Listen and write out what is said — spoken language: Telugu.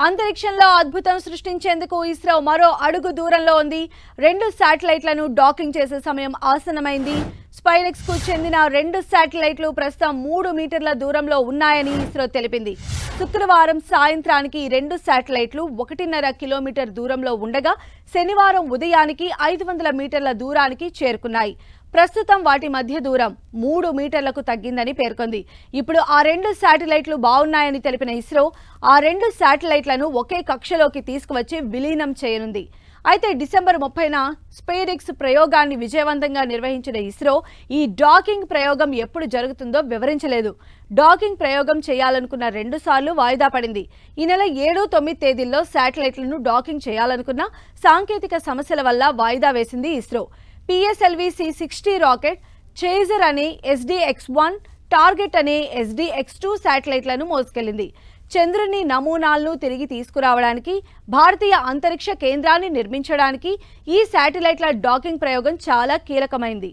అంతరిక్షంలో అద్భుతం సృష్టించేందుకు ఇస్రో మరో అడుగు దూరంలో ఉంది. 2 శాటిలైట్లను డాకింగ్ చేసే సమయం ఆసన్నమైంది. స్పైరెక్స్ కు చెందిన 2 శాటిలైట్లు ప్రస్తుతం 3 మీటర్ల దూరంలో ఉన్నాయని ఇస్రో తెలిపింది. శుక్రవారం సాయంత్రానికి 2 శాటిలైట్లు 1.5 కిలోమీటర్ దూరంలో ఉండగా శనివారం ఉదయానికి 500 మీటర్ల దూరానికి చేరుకున్నాయి. ప్రస్తుతం వాటి మధ్య దూరం 3 మీటర్లకు తగ్గిందని పేర్కొంది. ఇప్పుడు ఆ 2 శాటిలైట్లు బాగున్నాయని తెలిపిన ఇస్రో ఆ 2 శాటిలైట్లను ఒకే కక్షలోకి తీసుకువచ్చి విలీనం చేయనుంది. అయితే డిసెంబర్ 30న స్పేరెక్స్ ప్రయోగాన్ని విజయవంతంగా నిర్వహించిన ఇస్రో ఈ డాకింగ్ ప్రయోగం ఎప్పుడు జరుగుతుందో వివరించలేదు. డాకింగ్ ప్రయోగం చేయాలనుకున్న 2 సార్లు వాయిదా పడింది. ఈ నెల 7, 9 తేదీల్లో శాటిలైట్లను డాకింగ్ చేయాలనుకున్న సాంకేతిక సమస్యల వల్ల వాయిదా వేసింది ISRO. PSLV C-60 rocket, chaser అనే SDX-1, టార్గెట్ అనే SDX-2 శాటిలైట్లను మోసుకెళ్లింది. చంద్రుని నమూనాలను తిరిగి తీసుకురావడానికి, భారతీయ అంతరిక్ష కేంద్రాన్ని నిర్మించడానికి ఈ శాటిలైట్ల డాకింగ్ ప్రయోగం చాలా కీలకమైంది.